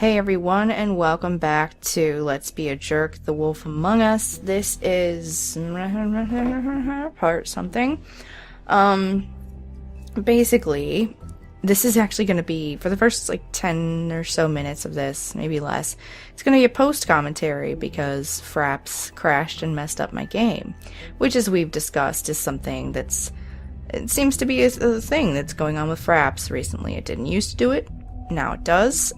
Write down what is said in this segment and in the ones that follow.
Hey everyone, and welcome back to Let's Be a Jerk, The Wolf Among Us. This is part something. Basically, this is actually going to be, for the first like 10 or so minutes of this, maybe less, it's going to be a post-commentary because Fraps crashed and messed up my game. Which, as we've discussed, is something that's, it seems to be a thing that's going on with Fraps recently. It didn't used to do it. Now it does.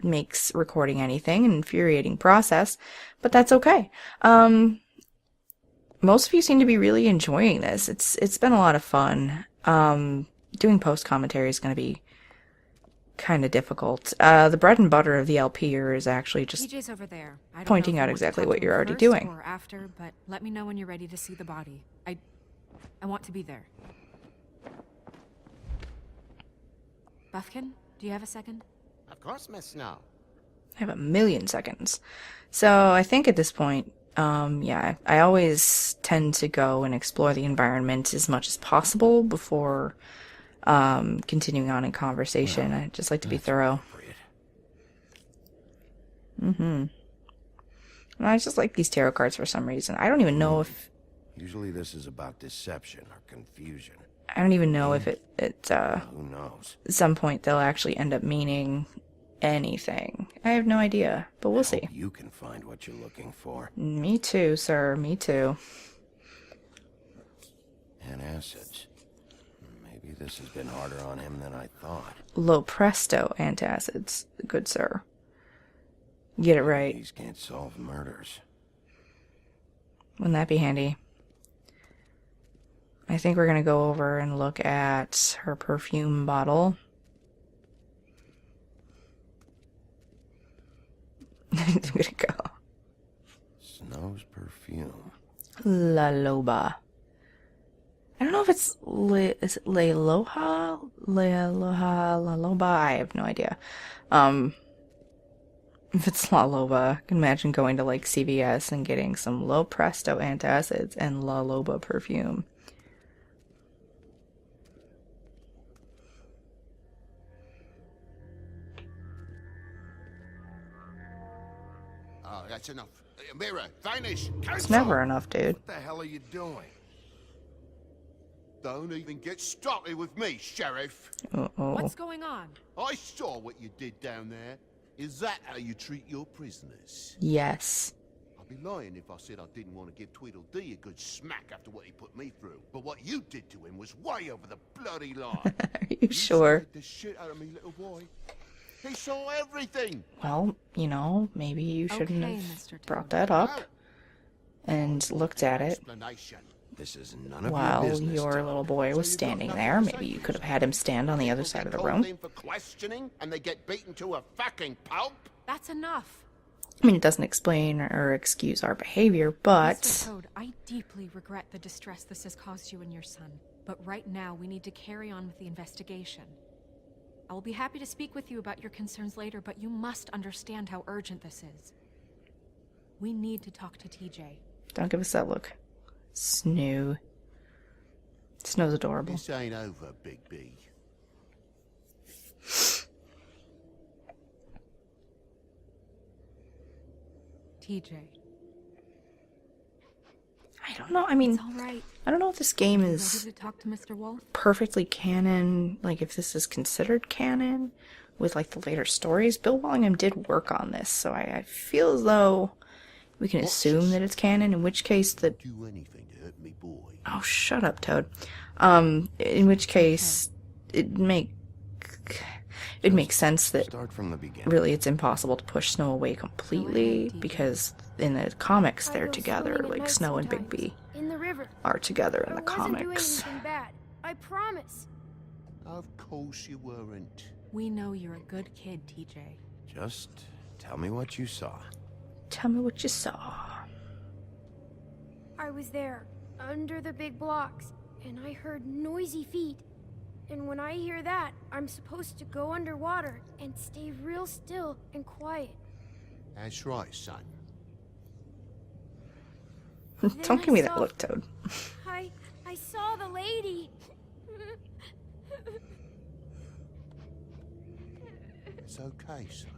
Makes recording anything an infuriating process, but that's okay. Most of you seem to be really enjoying this. It's been a lot of fun. Doing post commentary is going to be kind of difficult. The bread and butter of the LPer is actually just over there. pointing out exactly what you're already doing. Or after, but let me know when you're ready to see the body. I want to be there. Buffkin? Do you have a second? Of course, Miss Snow. I have a million seconds. So I think at this point, yeah, I always tend to go and explore the environment as much as possible before continuing on in conversation. I just like to be thorough. I just like these tarot cards for some reason. I don't even know if... Usually this is about deception or confusion. I don't even know if Who knows? at some point they'll actually end up meaning anything. I have no idea, but we'll see. You can find what you're looking for. Me too, sir. Me too. Antacids. Maybe this has been harder on him than I thought. Lo presto, antacids, good sir. Get it right. These can't solve murders. Wouldn't that be handy? I think we're gonna go over and look at her perfume bottle. I'm gonna go. Snow's perfume. La Loba. I don't know if it's is it Le Loha? Le Loha, La Loba? I have no idea. If it's La Loba, I can imagine going to like CVS and getting some Lo Presto antacids and La Loba perfume. Oh, that's enough. Mirror, vanish! It's never enough, dude. What the hell are you doing? Don't even get started with me, Sheriff. Uh-oh. What's going on? I saw what you did down there. Is that how you treat your prisoners? Yes. I'd be lying if I said I didn't want to give Tweedledee a good smack after what he put me through. But what you did to him was way over the bloody line. Are you sure? Scared the shit out of me, little boy. He saw everything. Well, you know, maybe you shouldn't Okay, have Mr. Toad. brought that up and looked at it Explanation. This is none of while your business, your Toad. little boy was So you've got standing nothing there. to Maybe say you to could have us? had him stand on the other People side of the get room. called in for questioning and they get beaten to a fucking pulp. That's enough. I mean, it doesn't explain or excuse our behavior, Mr. but... Toad, I deeply regret the distress this has caused you and your son. But right now, we need to carry on with the investigation. I will be happy to speak with you about your concerns later, but you must understand how urgent this is. We need to talk to TJ. Don't give us that look. Snoo. Snow's adorable. This ain't over, Big B. TJ. I don't know, I mean, It's all right. I don't know if this game Ready is to talk to Mr. Wolf? perfectly canon, like if this is considered canon with like the later stories. Bill Wallingham did work on this, so I feel as though we can assume that it's canon, in which case that... Do anything to hurt me, boy. Oh, shut up, Toad. In which case, it makes sense that Start from the beginning. really it's impossible to push Snow away completely, because in the comics they're together, like Snow and Bigby In the river. are together in I the wasn't doing comics. anything bad. I promise. Of course you weren't. We know you're a good kid, TJ. Just tell me what you saw. Tell me what you saw. I was there, under the big blocks, and I heard noisy feet. And when I hear that, I'm supposed to go underwater and stay real still and quiet. That's right, son. Don't give me that look, Toad. I saw the lady. It's okay, son.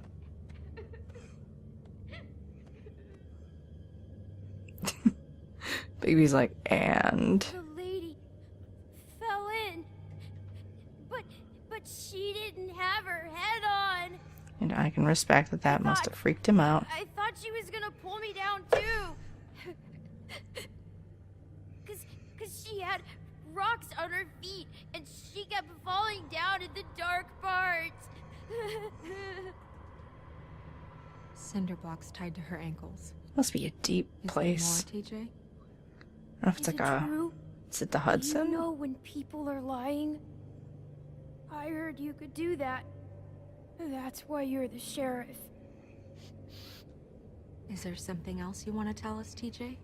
He's like, and The lady fell in, but she didn't have her head on. and I can respect that. That must have freaked him out. I thought she was gonna pull me down too. Cause she had rocks on her feet and she kept falling down in the dark parts. Cinder blocks tied to her ankles. Must be a deep Is place. there more, TJ? I don't know if it's Is like it a. true? Is it the Do Hudson? you know when people are lying? I heard you could do that. That's why you're the sheriff. Is there something else you want to tell us, TJ?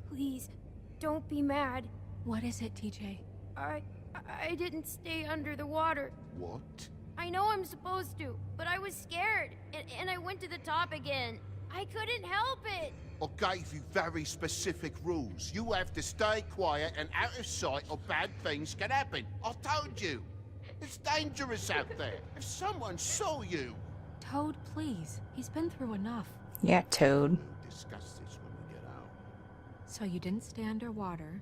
Please, don't be mad. What is it, TJ? I didn't stay under the water. What? I know I'm supposed to, but I was scared, and I went to the top again. I couldn't help it. I gave you very specific rules. You have to stay quiet and out of sight or bad things can happen. I told you. It's dangerous out there. If someone saw you... Toad, please. He's been through enough. Yeah, Toad. We'll discuss this when we get out. So you didn't stay underwater.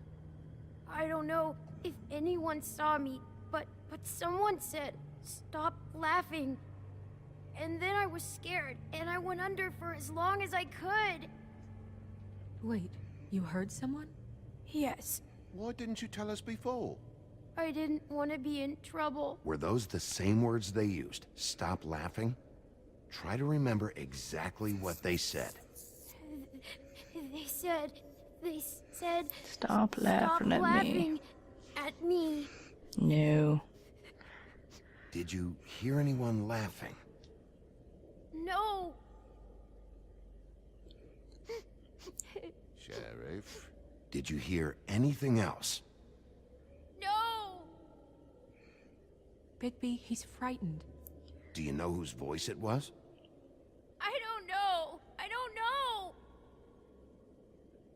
I don't know if anyone saw me, but someone said, "Stop laughing." And then I was scared, and I went under for as long as I could. Wait, you heard someone? Yes, Why didn't you tell us before? I didn't want to be in trouble. Were those the same words they used? Stop laughing? Try to remember exactly what they said. They said, Stop laughing at me. laughing at me. No. Did you hear anyone laughing? No. Sheriff? Did you hear anything else? No. Bigby, he's frightened. Do you know whose voice it was? I don't know. I don't know.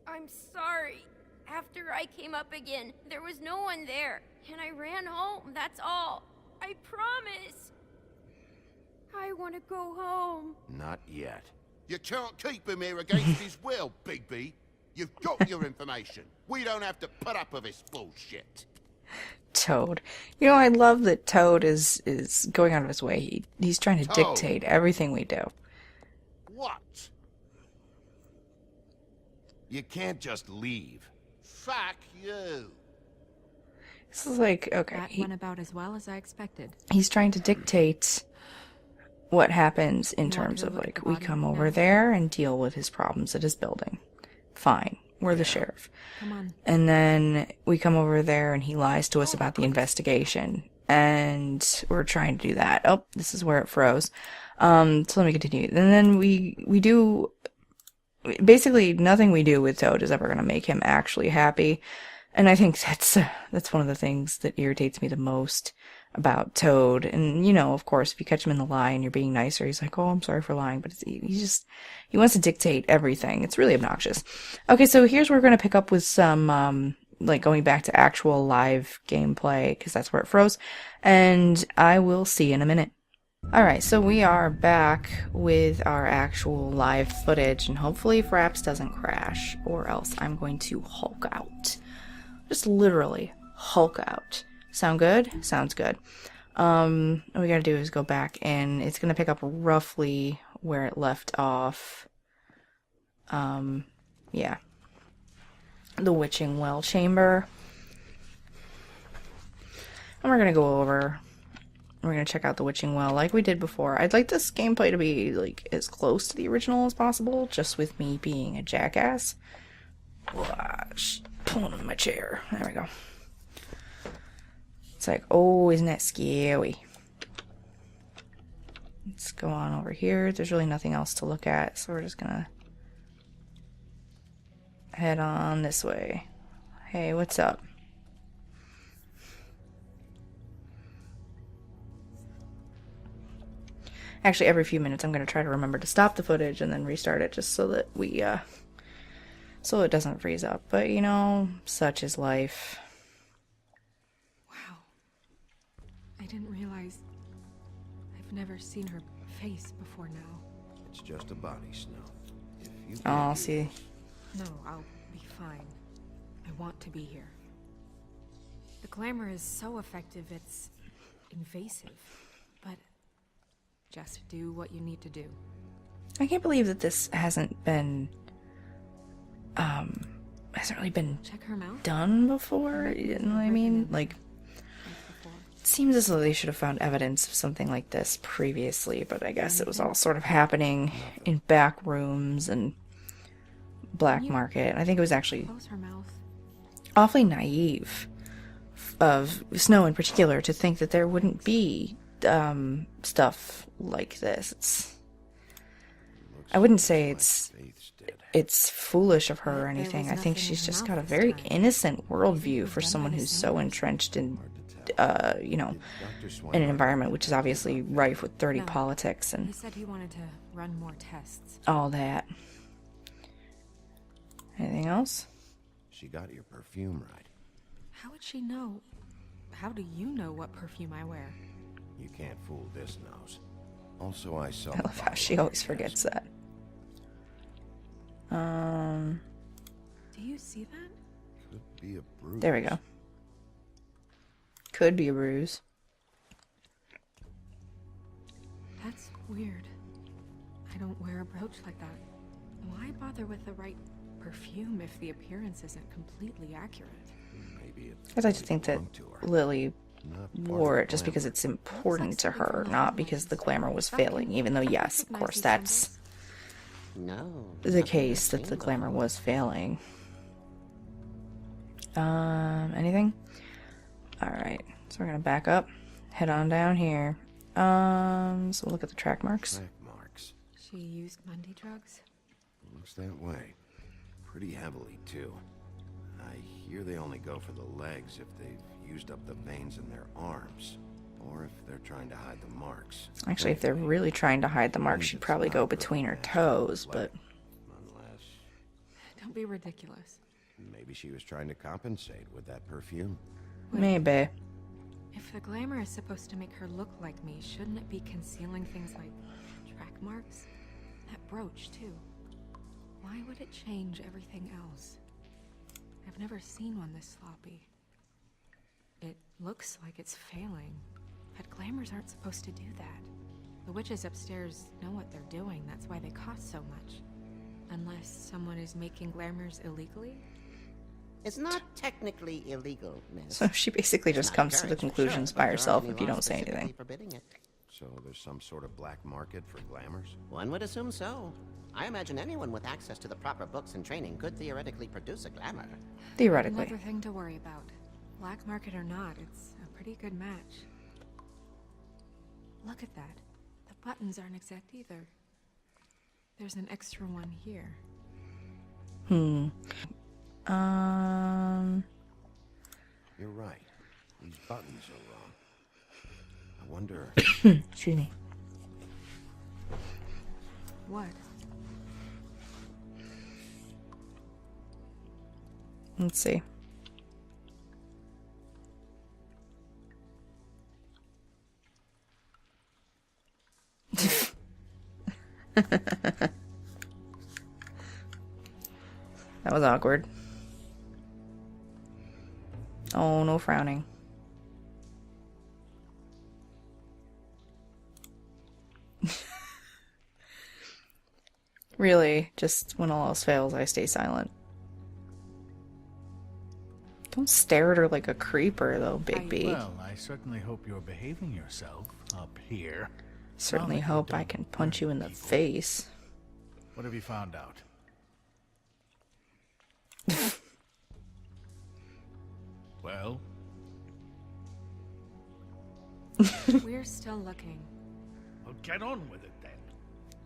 I'm sorry. After I came up again, there was no one there, and I ran home, that's all. I promise. I want to go home. Not yet. You can't keep him here against his will, Bigby. You've got your information. We don't have to put up with this bullshit. Toad. You know, I love that Toad is going out of his way. He's trying to Toad. dictate everything we do. What? You can't just leave. Fuck you. This is like, okay, That went about as well as I expected. he's trying to dictate what happens in You want terms to of, look at like, the we body come now? over there and deal with his problems at his building. Fine. We're the sheriff. Come on. And then we come over there and he lies to us about the investigation. And we're trying to do that. Oh, this is where it froze. So let me continue. And then we do... Basically, nothing we do with Toad is ever going to make him actually happy. And I think that's one of the things that irritates me the most about Toad. And, you know, of course, if you catch him in the lie and you're being nicer, he's like, oh, I'm sorry for lying. But he wants to dictate everything. It's really obnoxious. Okay, so here's where we're going to pick up with some, like, going back to actual live gameplay, because that's where it froze. And I will see you in a minute. Alright, so we are back with our actual live footage, and hopefully Fraps doesn't crash, or else I'm going to Hulk out. Just literally Hulk out. Sound good? Sounds good. What we gotta do is go back, and it's gonna pick up roughly where it left off. Yeah. The Witching Well Chamber. And we're gonna go over... We're going to check out the Witching Well like we did before. I'd like this gameplay to be like as close to the original as possible, just with me being a jackass. Just pulling in my chair. There we go. It's like, oh, isn't that scary? Let's go on over here. There's really nothing else to look at, so we're just going to head on this way. Hey, what's up? Actually, every few minutes I'm going to try to remember to stop the footage and then restart it just so that so it doesn't freeze up. But, you know, such is life. Wow. I didn't realize... I've never seen her face before now. It's just a body, Snow. If You Oh, can't do see. No, I'll be fine. I want to be here. The glamour is so effective, it's invasive. But just do what you need to do. I can't believe that this hasn't been, hasn't really been Check her mouth. done before. You know what I mean? Like, it seems as though they should have found evidence of something like this previously, but I guess it was all sort of happening in back rooms and black market. I think it was actually Close her mouth. awfully naive of Snow in particular to think that there wouldn't be stuff like this. I wouldn't say it's foolish of her or anything. I think she's just got a very innocent worldview for someone who's so entrenched in, you know, in an environment which is obviously rife with dirty politics He and said he wanted to run more tests. all that. Anything else? She got your perfume right. How would she know? How do you know what perfume I wear? You can't fool this nose. Also, I saw. I love how she always forgets that. Do you see that? Could be a bruise. There we go. Could be a bruise. That's weird. I don't wear a brooch like that. Why bother with the right perfume if the appearance isn't completely accurate? Maybe it I'd like to think that belonged to her. Lily Not part wore of it just the because glamour. it's important to her, not because the glamour was failing, even though, yes, of course, that's No. the case that the glamour was failing. Anything? Alright, so we're gonna back up, head on down here. So look at the track marks. Track marks. She used Mundy drugs? Looks that way. Pretty heavily, too. I hear they only go for the legs if they've used up the veins in their arms. Or if they're trying to hide the marks. Actually, if they're really trying to hide the marks, she'd probably go between her toes, but... Unless... Don't be ridiculous. maybe she was trying to compensate with that perfume. Maybe. If the glamour is supposed to make her look like me, shouldn't it be concealing things like track marks? That brooch, too. Why would it change everything else? I've never seen one this sloppy. It looks like it's failing, but glamours aren't supposed to do that. The witches upstairs know what they're doing, that's why they cost so much. Unless someone is making glamours illegally? It's not technically illegal, miss. So she basically just Not comes to the encouraged, for conclusions sure, by but there herself aren't if you any don't say laws specifically anything. forbidding it. So there's some sort of black market for glamours? One would assume so. I imagine anyone with access to the proper books and training could theoretically produce a glamour. Theoretically. Another thing to worry about. Black market or not, it's a pretty good match. Look at that. The buttons aren't exact either. There's an extra one here. You're right. These buttons are wrong. I wonder... Excuse me. What? Let's see. That was awkward. Oh, no frowning. Really, just when all else fails, I stay silent. Don't stare at her like a creeper, though, Bigby. Well, I certainly hope you're behaving yourself up here. Certainly Now that hope you're I done can punch you in the people, face. What have you found out? Well, We're still looking. well, get on with it then.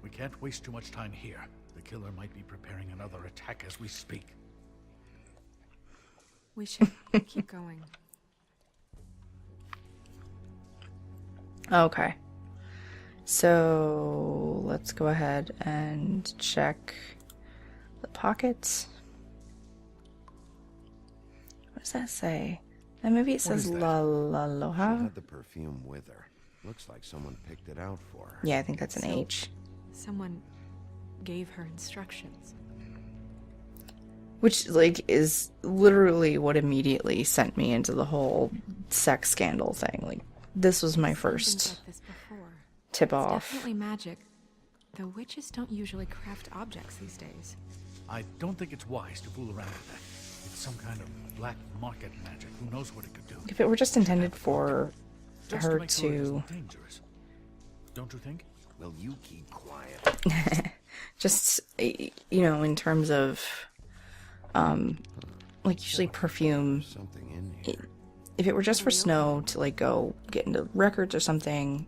We can't waste too much time here. The killer might be preparing another attack as we speak. We should keep going. Okay. So let's go ahead and check the pockets. What does that say? And maybe it says is that? La La She Loha. had the perfume with her. Looks like someone picked it out for her. Yeah, I think that's an So- H. Someone gave her instructions. Which, like, is literally what immediately sent me into the whole sex scandal thing. Like, this was my first Like this before. tip It's off. definitely magic. Though witches don't usually craft objects these days. I don't think it's wise to fool around with that. It's some kind of black market magic. Who knows what it could do? If it were just intended for Just her make sure it to isn't dangerous. Don't you think? Will you keep quiet? just, you know, in terms of, like, usually perfume, Something in here. if it were just for Snow to, like, go get into records or something,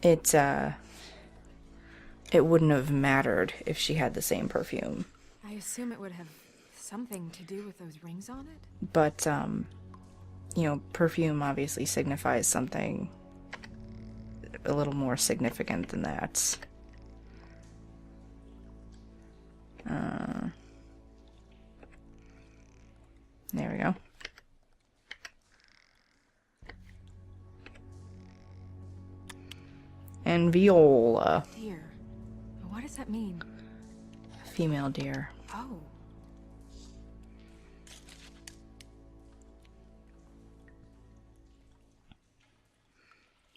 it wouldn't have mattered if she had the same perfume. I assume it would have something to do with those rings on it? But, you know, perfume obviously signifies something a little more significant than that. There we go. And viola. Deer. What does that mean? Female deer. Oh.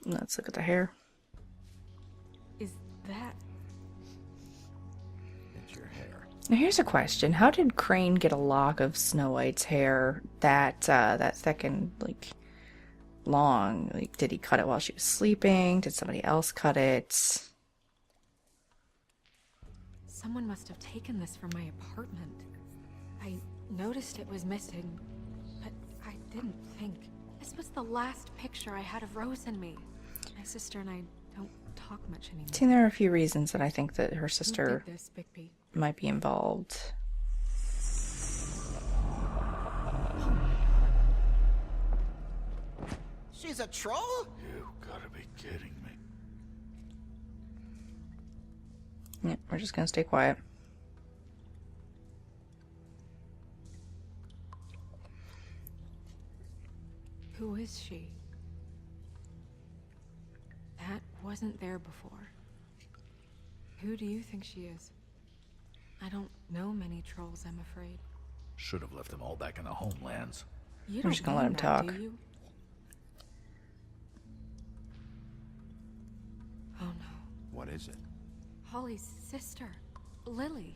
Let's look at the hair. Is that... It's your hair. Now here's a question. How did Crane get a lock of Snow White's hair that thick and, like, long? Like, did he cut it while she was sleeping? Did somebody else cut it? Someone must have taken this from my apartment. I noticed it was missing, but I didn't think. This was the last picture I had of Rose and me. My sister and I don't talk much anymore. See, there are a few reasons that I think that her Who sister did this, Bigby? might be involved. She's a troll? You gotta be kidding me. Yeah, we're just gonna stay quiet. Who is she? That wasn't there before. Who do you think she is? I don't know many trolls, I'm afraid. Should have left them all back in the homelands. You We're just don't gonna let mean him that, talk. do you? Oh no. What is it? Holly's sister, Lily.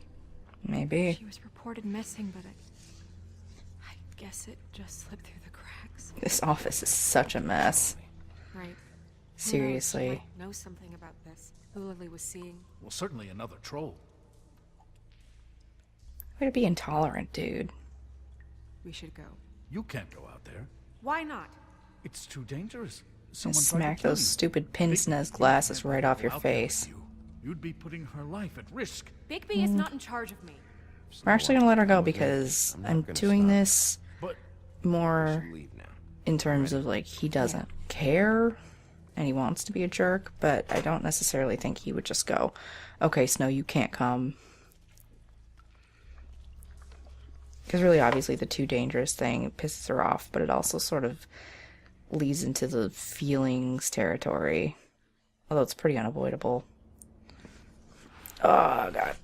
Maybe. She was reported missing, but I guess it just slipped through the cracks. This office is such a mess. Right. Who knows, Seriously. she might know something about this. Who Lily was seeing. Well, certainly another troll. Way to be intolerant, dude. We should go. You can't go out there. Why not? It's too dangerous. And Someone tried to smack kill those you. stupid pince nez Bigby, glasses you can't right let off her your out there with face. you. You'd be putting her life at risk. Bigby is not in charge of me. We're actually gonna let her go because I'm doing this But more Leave now. in terms of, like, he doesn't care and he wants to be a jerk, but I don't necessarily think he would just go, okay, Snow, you can't come. Because really, obviously, the too dangerous thing pisses her off, but it also sort of leads into the feelings territory. Although it's pretty unavoidable. Oh, God.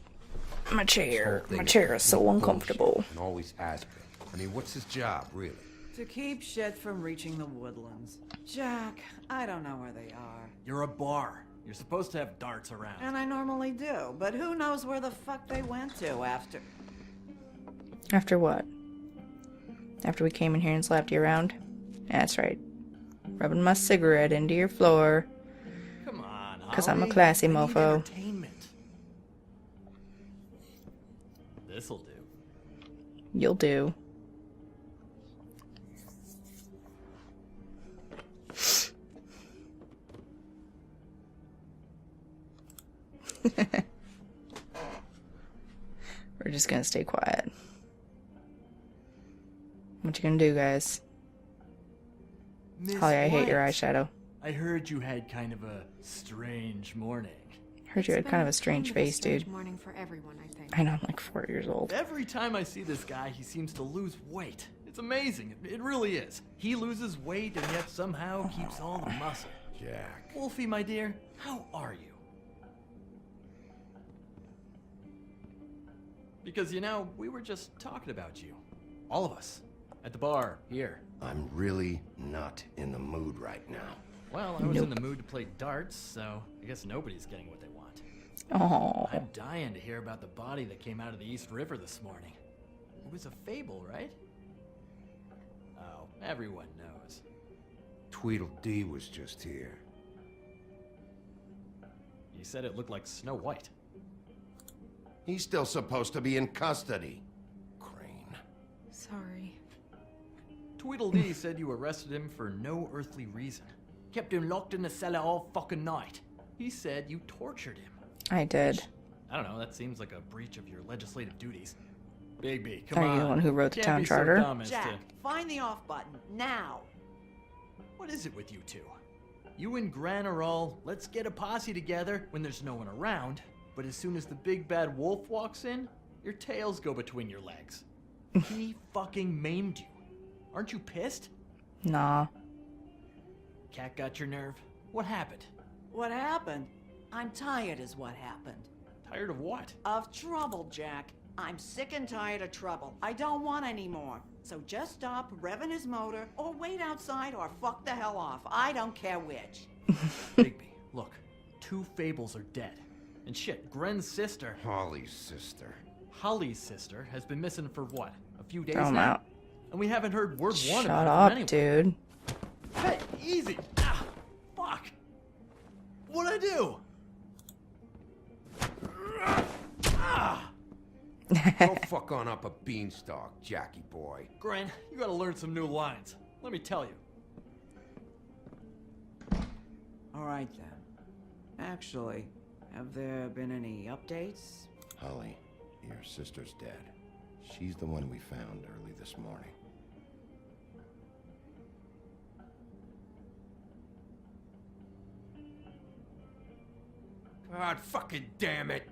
My chair. My chair is so uncomfortable. And always has been. I mean, what's his job, really? To keep shit from reaching the woodlands. Jack, I don't know where they are. You're a bar. You're supposed to have darts around. And I normally do, but who knows where the fuck they went to after... After what? After we came in here and slapped you around? That's right. Rubbing my cigarette into your floor. Come on, Because I'm a Holly. classy I need mofo. entertainment. This'll do. You'll do. We're just gonna stay quiet. What you gonna do, guys? Miss Holly, I hate your White, eyeshadow. I heard you had kind of a strange morning. Heard you had kind of a strange face, strange dude. morning for everyone, I think. I know, I'm like 4 years old. Every time I see this guy, he seems to lose weight. It's amazing. It really is. He loses weight and yet somehow keeps all the muscle. Jack. Wolfie, my dear, how are you? Because, you know, we were just talking about you. All of us. At the bar, here. I'm really not in the mood right now. Well, I was in the mood to play darts, so I guess nobody's getting what they want. Oh. I'm dying to hear about the body that came out of the East River this morning. It was a fable, right? Oh, everyone knows. Tweedledee was just here. He said it looked like Snow White. He's still supposed to be in custody. Crane. Sorry. Tweedledee said you arrested him for no earthly reason. Kept him locked in the cellar all fucking night. He said you tortured him. I did. I don't know, that seems like a breach of your legislative duties. Bigby, come Are on. you the one who wrote the Can't town be so charter? dumb as Jack, to- find the off button, now! What is it with you two? You and Gran are all, let's get a posse together when there's no one around, but as soon as the big bad wolf walks in, your tails go between your legs. He fucking maimed you. Aren't you pissed? Nah. Cat got your nerve? What happened? What happened? I'm tired is what happened. Tired of what? Of trouble, Jack. I'm sick and tired of trouble. I don't want any more. So just stop revving his motor, or wait outside, or fuck the hell off. I don't care which. Bigby, look. 2 fables are dead. And shit, Gren's sister, Holly's sister. Holly's sister, has been missing for what? A few days Throw him now? out. And we haven't heard word one Shut about up, it from dude. anyone. Hey, easy! Ah, fuck! What'd I do? Ah! Go fuck on up a beanstalk, Jackie boy. Gren, you gotta learn some new lines. Let me tell you. Alright then. Actually, have there been any updates? Holly, your sister's dead. She's the one we found early this morning. God fucking damn it.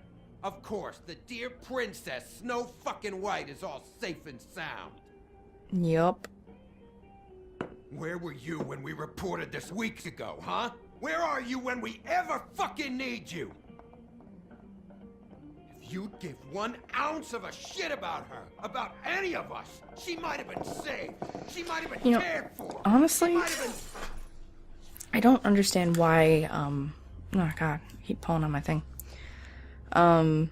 Of course, the dear princess, Snow fucking White, is all safe and sound. Yup. Where were you when we reported this weeks ago, huh? Where are you when we ever fucking need you? If you'd give 1 ounce of a shit about her, about any of us, she might have been saved. She might have been cared for. Honestly, She might have been... I don't understand why, oh god, keep pulling on my thing. I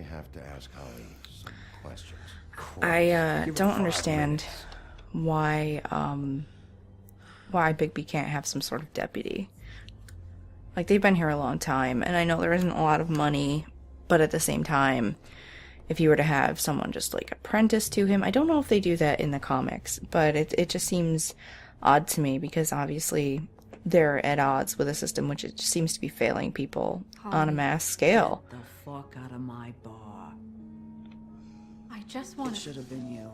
have to ask Holly some questions. I don't understand why Bigby can't have some sort of deputy. Like, they've been here a long time, and I know there isn't a lot of money, but at the same time, if you were to have someone just, like, apprentice to him, I don't know if they do that in the comics, but it just seems odd to me, because obviously they're at odds with a system which it seems to be failing people on a mass scale. Get the fuck out of my bar. I just want It to... should have been you.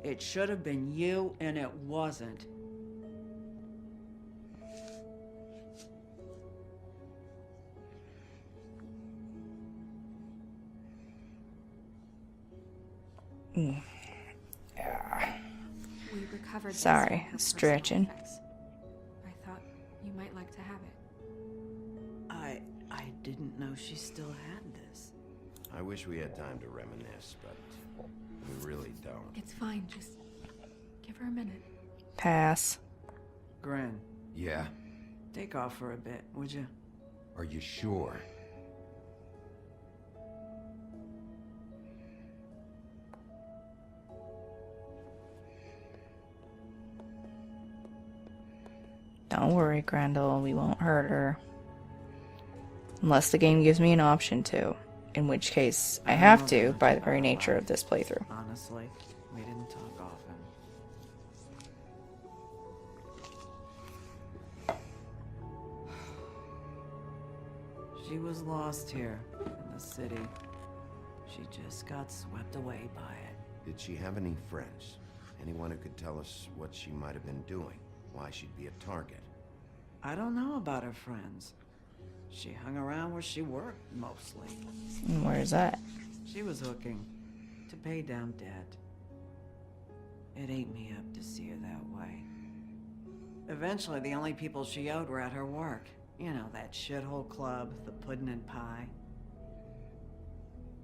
It should have been you, and it wasn't. We recovered this Sorry, from her personal stretching. effects. I thought you might like to have it. I didn't know she still had this. I wish we had time to reminisce, but we really don't. It's fine, just give her a minute. Pass. Gren, Yeah? take off for a bit, would you? Are you sure? Don't worry, Grendel, we won't hurt her. Unless the game gives me an option to. In which case, I have to, by the very nature of this playthrough. Honestly, we didn't talk often. She was lost here, in the city. She just got swept away by it. Did she have any friends? Anyone who could tell us what she might have been doing? Why she'd be a target? I don't know about her friends. She hung around where she worked, mostly. And where's that? She was hooking to pay down debt. It ate me up to see her that way. Eventually, the only people she owed were at her work. You know, that shithole club, the Puddin' and Pie.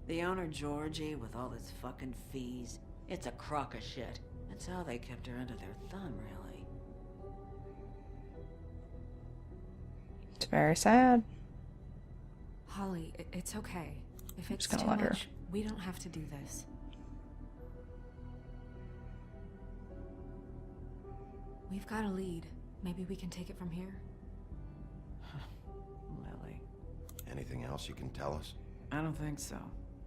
The owner, Georgie, with all his fucking fees. It's a crock of shit. That's how they kept her under their thumb, really. It's very sad. Holly, it's okay. If it's just too gonna let her. much, we don't have to do this. We've got a lead. Maybe we can take it from here? Lily. Anything else you can tell us? I don't think so.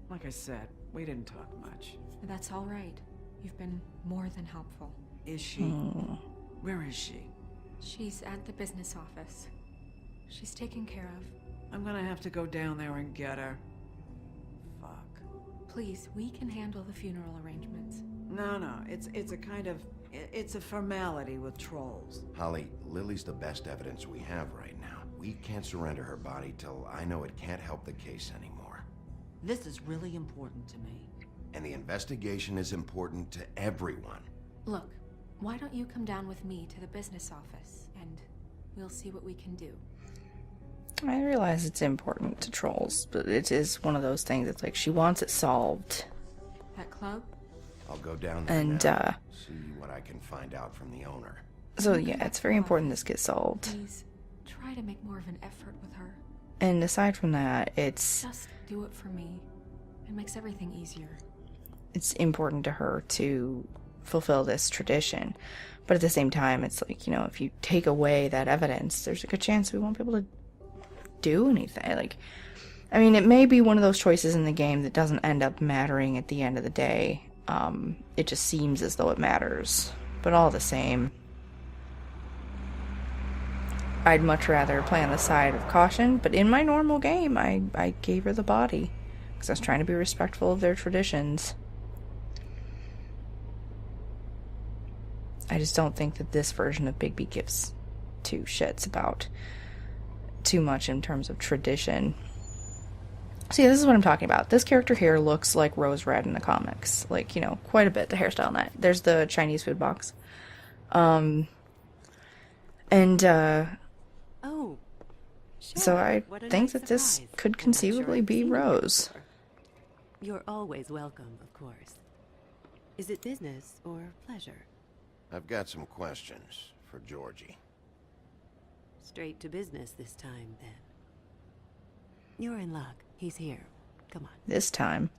Like I said, we didn't talk much. That's all right. You've been more than helpful. Is she? Where is she? She's at the business office. She's taken care of. I'm gonna have to go down there and get her. Fuck. Please, we can handle the funeral arrangements. No, it's a kind of... It's a formality with trolls. Holly, Lily's the best evidence we have right now. We can't surrender her body till I know it can't help the case anymore. This is really important to me. And the investigation is important to everyone. Look, why don't you come down with me to the business office, and we'll see what we can do. I realize it's important to trolls, but it is one of those things that's like she wants it solved. That club? I'll go down there And, now, see what I can find out from the owner. So yeah, it's very important this gets solved. Please, try to make more of an effort with her. And aside from that, it's Just do it for me. It makes everything easier. important to her to fulfill this tradition. But at the same time, it's like, you know, if you take away that evidence, there's a good chance we won't be able to do anything. Like, I mean, it may be one of those choices in the game that doesn't end up mattering at the end of the day. It just seems as though it matters. But all the same, I'd much rather play on the side of caution. But in my normal game, I gave her the body. Because I was trying to be respectful of their traditions. I just don't think that this version of Bigby gives two shits about too much in terms of tradition. See, this is what I'm talking about. This character here looks like Rose Red in the comics. Like, you know, quite a bit, the hairstyle on that. There's the Chinese food box. Oh, sure. So I What a think nice that this surprise. could I'm not conceivably sure I've be seen you Rose. before. You're always welcome, of course. Is it business or pleasure? I've got some questions for Georgie. Straight to business this time, then. You're in luck. He's here. Come on. This time.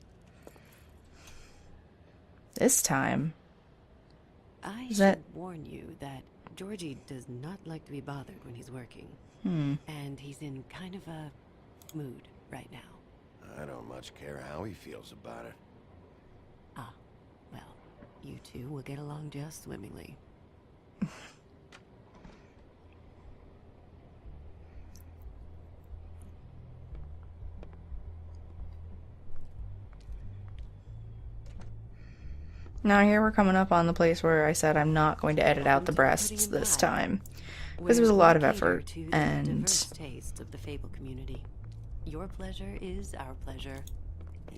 This time. I Is should that- warn you that Georgie does not like to be bothered when he's working. And he's in kind of a mood right now. I don't much care how he feels about it. Ah, well, you two will get along just swimmingly. Now here we're coming up on the place where I said I'm not going to edit out the breasts this time. Because it was a lot of effort, and diverse tastes of the Fable community. Your pleasure is our pleasure.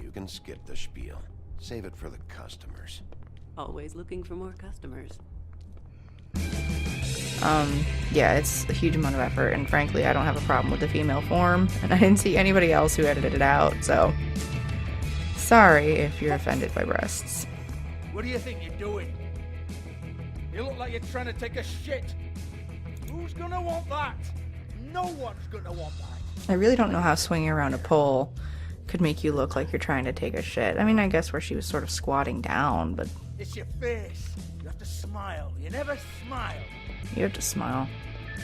You can skip the spiel. Save it for the customers. Always looking for more customers. yeah, it's a huge amount of effort, and frankly, I don't have a problem with the female form, and I didn't see anybody else who edited it out, so sorry if you're offended by breasts. What do you think you're doing? You look like you're trying to take a shit. Who's gonna want that? No one's gonna want that. I really don't know how swinging around a pole could make you look like you're trying to take a shit. I mean, I guess where she was sort of squatting down, but It's your face. You have to smile. You never smile. you have to smile.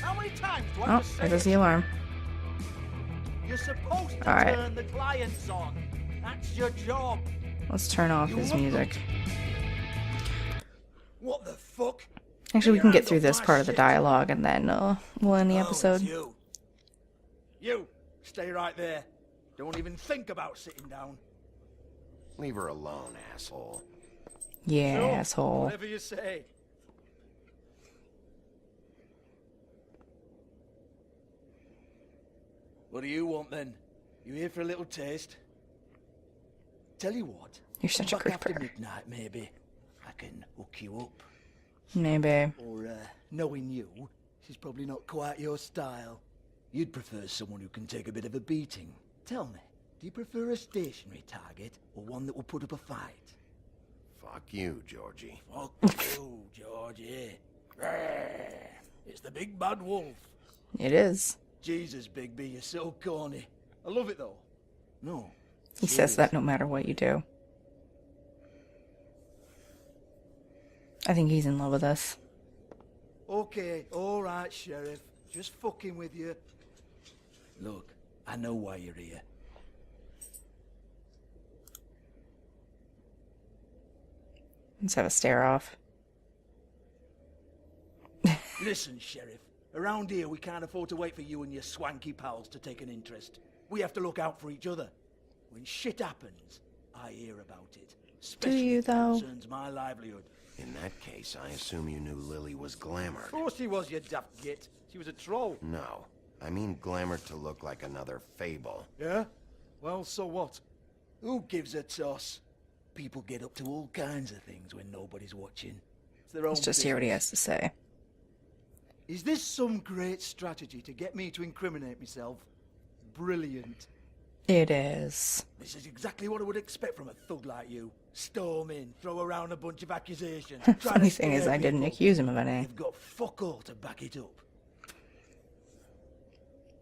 How many times do I Oh, have to say there goes it? the alarm. You're supposed to All right. turn the clients on. That's your job. Let's turn off You his look- music. What the fuck? Actually, we Get can your get hands through off this my part of the shit. dialogue, and then we'll end the Oh, it's episode. you. You, stay right there. Don't even think about sitting down. Leave her alone, asshole. Yeah, Sure, asshole. Whatever you say. What do you want then? You here for a little taste? Tell you what. You're such a back after creeper. midnight, maybe. I can hook you up. Maybe. Or, knowing you, she's probably not quite your style. You'd prefer someone who can take a bit of a beating. Tell me, Do you prefer a stationary target or one that will put up a fight? Fuck you, Georgie. Fuck you, Georgie. It's the big bad wolf. It is. Jesus, Bigby, you're so corny. I love it though. No. He says that no matter what you do. I think he's in love with us. Okay, alright, Sheriff. Just fucking with you. Look, I know why you're here. Let's have a stare off. Listen, Sheriff. Around here, we can't afford to wait for you and your swanky pals to take an interest. We have to look out for each other. When shit happens, I hear about it. Especially Do you, though? if it concerns my livelihood. In that case, I assume you knew Lily was glamored. Of course she was, you daft git. She was a troll. No. I mean glamored to look like another fable. Yeah? Well, so what? Who gives a toss? People get up to all kinds of things when nobody's watching. It's their own Let's just hear what he business. has to say. Is this some great strategy to get me to incriminate myself? Brilliant. It is. This is exactly what I would expect from a thug like you. Storm in, throw around a bunch of accusations. try to Funny thing is, scare I didn't people. accuse him of any. You've got fuck all to back it up.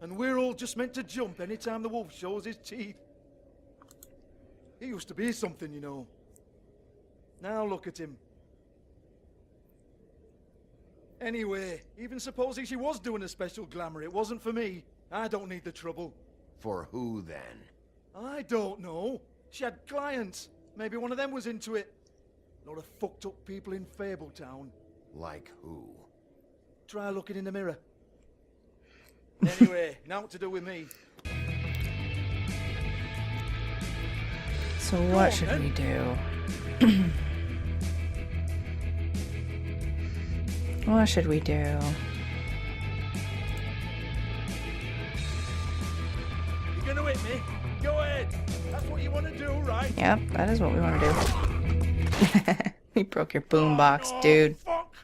And we're all just meant to jump anytime the wolf shows his teeth. He used to be something, you know. Now look at him. Anyway, even supposing she was doing a special glamour, it wasn't for me. I don't need the trouble. For who, then? I don't know. She had clients. Maybe one of them was into it. A lot of fucked up people in Fabletown. Like who? Try looking in the mirror. Anyway, now what to do with me? So what should we do? What should we do? You gonna hit me? Go ahead. That's what you want to do, right? Yep, that is what we want to do. You broke your boombox, no, dude. Fuck.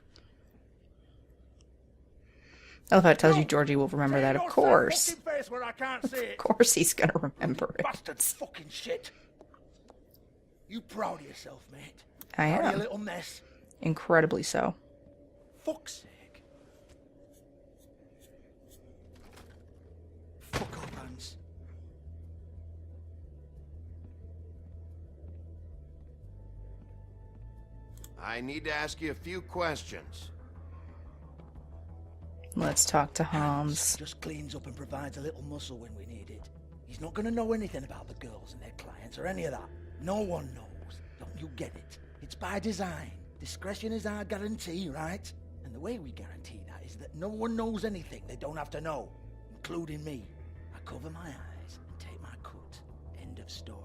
I love how it tells you Georgie will remember that. Of course. Face where I can't see it. Of course he's gonna remember it. Bastard fucking shit. You proud of yourself, mate? I Proud of am. your little mess? Incredibly so. Fuck's sake. Fuck off, Hans. I need to ask you a few questions. Let's talk to Hans. Just cleans up and provides a little muscle when we need it. He's not going to know anything about the girls and their clients or any of that. No one knows. Don't you get it? It's by design. Discretion is our guarantee, right? And the way we guarantee that is that no one knows anything they don't have to know, including me. I cover my eyes and take my cut. End of story.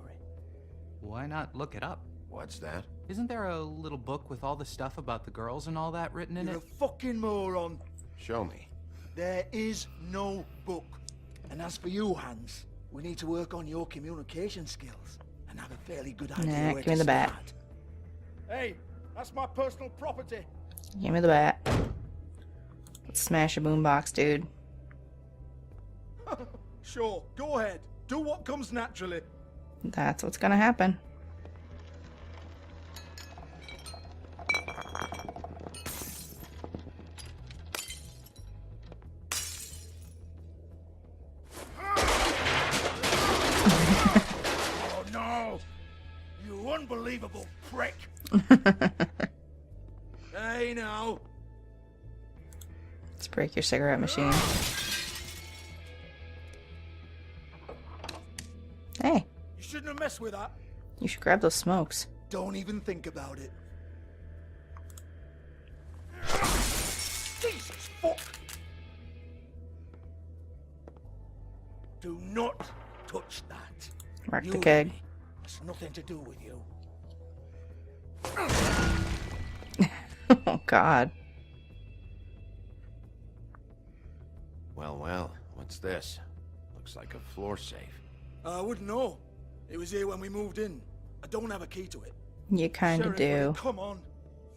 Why not look it up? What's that? Isn't there a little book with all the stuff about the girls and all that written in You're it? a fucking moron. Show me. There is no book. And as for you, Hans, we need to work on your communication skills and have a fairly good idea Nah, where give me to the bat. start. Hey, that's my personal property. Give me the bat. Let's smash a boombox, dude. Sure, go ahead. Do what comes naturally. That's what's gonna happen. Oh no! You unbelievable prick! Hey now! Let's break your cigarette machine. Hey, You shouldn't have messed with that. you should grab those smokes. Don't even think about it. Jesus fuck! Do not touch that. Mark the You, keg. It's nothing to do with you. Oh, God. Well, well, what's this? Looks like a floor safe. I wouldn't know. It was here when we moved in. I don't have a key to it. You kind of Sheriff, will do. you come on.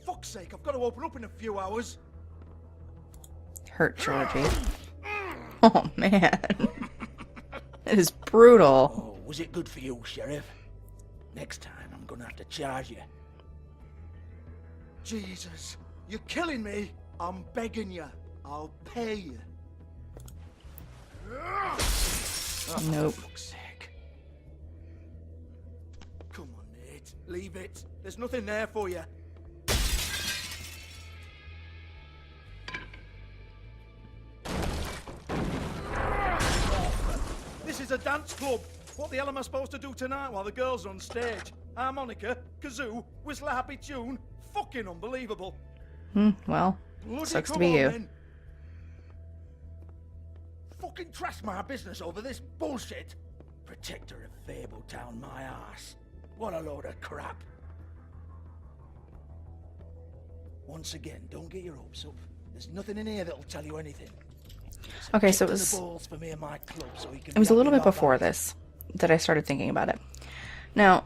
Fuck's sake, I've got to open up in a few hours. Hurt Georgie. Oh, man. It is brutal. Oh, Was it good for you, Sheriff? Next time, I'm gonna have to charge you. Jesus, you're killing me. I'm begging you. I'll pay you. Nope. For fuck's sake. Come on, Nate. Leave it. There's nothing there for you. This is a dance club. What the hell am I supposed to do tonight while the girls are on stage? Harmonica, kazoo, whistle a happy tune. Fucking unbelievable. Well, Bloody sucks to come be on, you. then. Fucking trash my business over this bullshit. Protector of Fabletown, my ass. What a load of crap. Once again, don't get your hopes up. There's nothing in here that'll tell you anything. Okay, so it was a little bit before this that I started thinking about it. Now,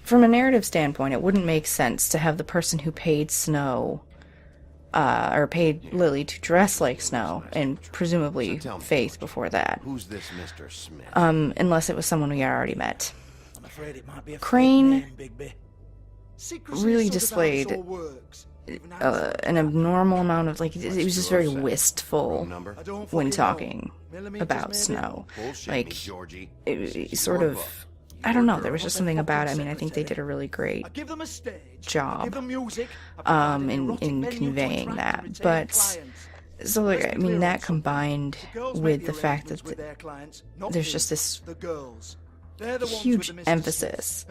from a narrative standpoint, it wouldn't make sense to have the person who paid Snow, or paid Lily to dress like Snow, and presumably Faith before that. Who's this Mr. Smith? Unless it was someone we already met. I'm afraid it might be a Crane Secrecy really is sort of how this displayed all works. an abnormal amount of, like, it was just very wistful when talking about Snow. Like, it sort of, I don't know, there was just something about it. I mean, I think they did a really great job in conveying that. But, so, like, I mean, that combined with the fact that there's just this huge emphasis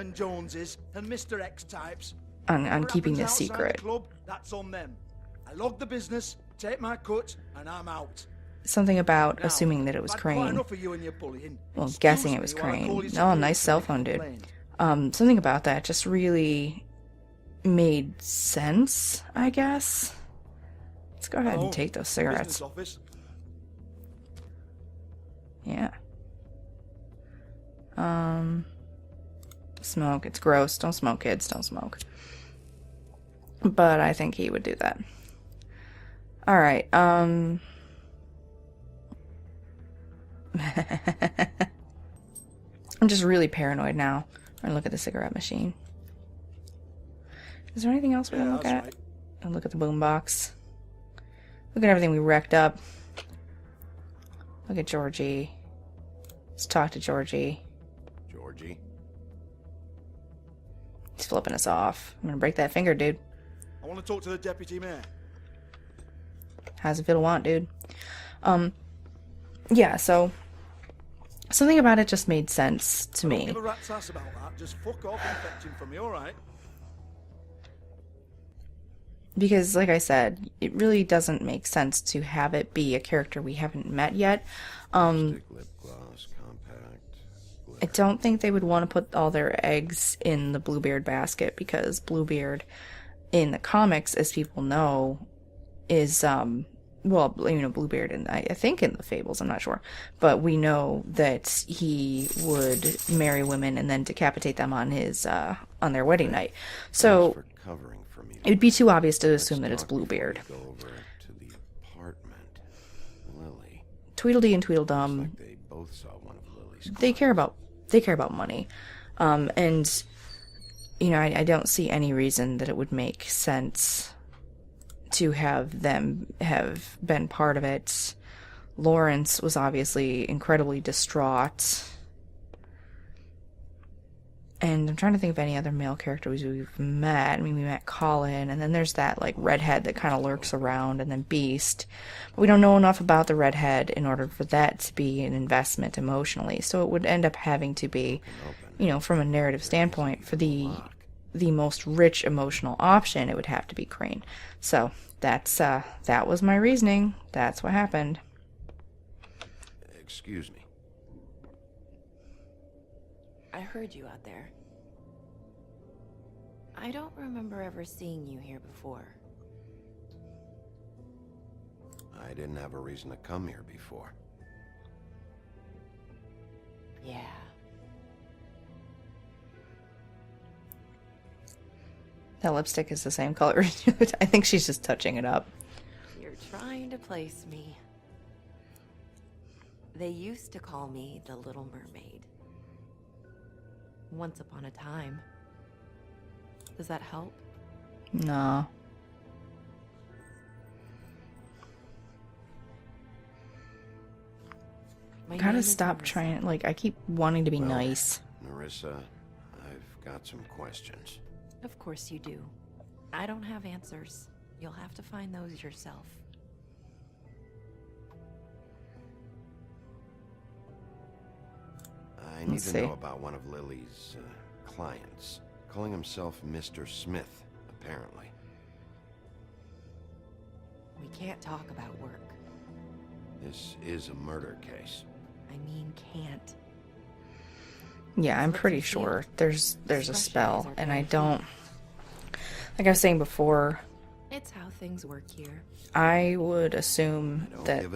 on keeping this secret. That's on them. I log the business, take my cut, and I'm out. Something about assuming that it was Crane. Well, guessing it was Crane. Oh, nice cell phone, dude. Something about that just really made sense, I guess. Let's go ahead and take those cigarettes. Yeah. Smoke. It's gross. Don't smoke, kids. Don't smoke. But I think he would do that. Alright, I'm just really paranoid now. I'm gonna look at the cigarette machine. Is there anything else we can look at? I'll look at the boombox. Look at everything we wrecked up. Look at Georgie. Let's talk to Georgie. Georgie? He's flipping us off. I'm gonna break that finger, dude. I want to talk to the deputy mayor. How's it feel to want, dude? Yeah, so something about it just made sense to me. Don't give a rat's ass about that. Just fuck off and fetch him from me, alright? Because, like I said, it really doesn't make sense to have it be a character we haven't met yet. Lip gloss, compact, I don't think they would want to put all their eggs in the Bluebeard basket, because Bluebeard in the comics, as people know, is, well, you know, Bluebeard, and I think in the Fables, I'm not sure, but we know that he would marry women and then decapitate them on his, on their wedding night. So, it would be too obvious to assume that it's Bluebeard. Go over to the apartment. Lily. Tweedledee and Tweedledum, They both saw one of Lily's they care about money. And, you know, I don't see any reason that it would make sense to have them have been part of it. Lawrence was obviously incredibly distraught. And I'm trying to think of any other male characters we've met. I mean, we met Colin, and then there's that, like, redhead that kind of lurks around, and then Beast. But we don't know enough about the redhead in order for that to be an investment emotionally. So it would end up having to be, you know, from a narrative standpoint, for the most rich emotional option, it would have to be Crane. So that's that was my reasoning. That's what happened. Excuse me. I heard you out there. I don't remember ever seeing you here before. I didn't have a reason to come here before. Yeah. That lipstick is the same color. I think she's just touching it up. You're trying to place me. They used to call me the Little Mermaid. once upon a time. Does that help? No. Gotta stop trying. Like, I keep wanting to be nice. Nerissa, I've got some questions. Of course you do. I don't have answers. You'll have to find those yourself. I need to know about one of Lily's clients. Calling himself Mr. Smith, apparently. We can't talk about work. This is a murder case. I mean, can't. Yeah, I'm pretty sure there's a spell, and I don't... Like I was saying before, it's how things work here. I would assume that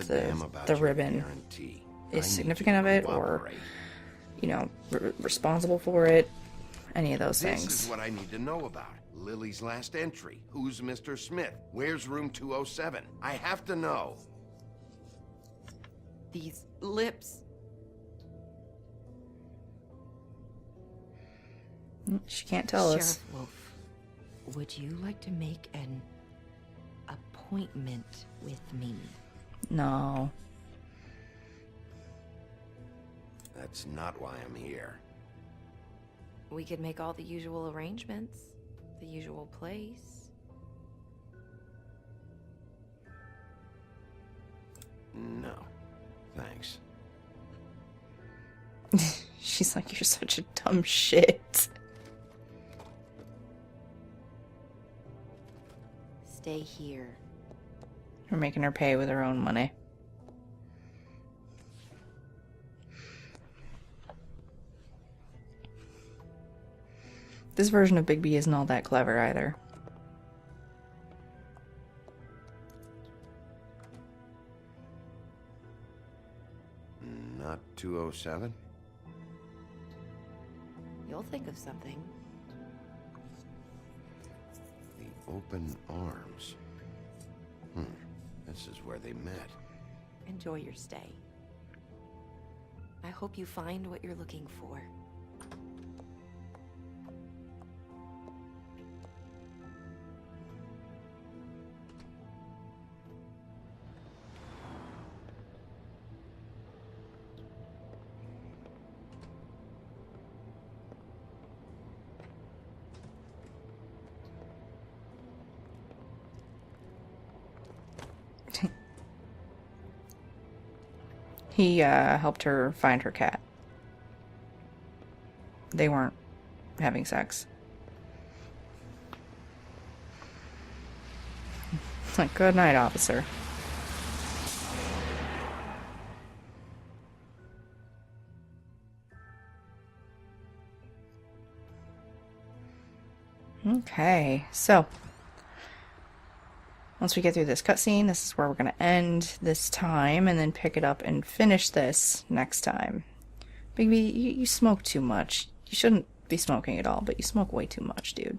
the ribbon is significant of it, or, you know, responsible for it. Any of those things. This is what I need to know about. Lily's last entry. Who's Mr. Smith? Where's room 207? I have to know. These lips. She can't tell us. Sheriff Wolf, would you like to make an appointment with me? No. That's not why I'm here. We could make all the usual arrangements. The usual place. No. Thanks. She's like, you're such a dumb shit. Stay here. We're making her pay with her own money. This version of Bigby isn't all that clever either. Not 207? You'll think of something. The open arms. This is where they met. Enjoy your stay. I hope you find what you're looking for. He helped her find her cat. They weren't having sex. Like, good night, officer. Okay, so once we get through this cutscene, this is where we're going to end this time and then pick it up and finish this next time. Bigby, you smoke too much. You shouldn't be smoking at all, but you smoke way too much, dude.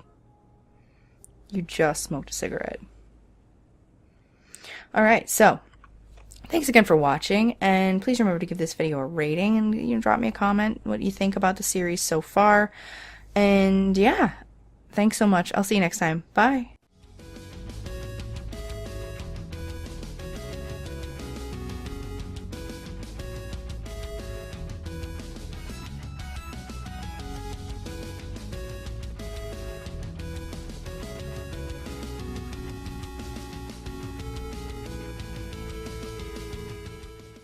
You just smoked a cigarette. Alright, so thanks again for watching, and please remember to give this video a rating and drop me a comment what you think about the series so far. And yeah, thanks so much. I'll see you next time. Bye.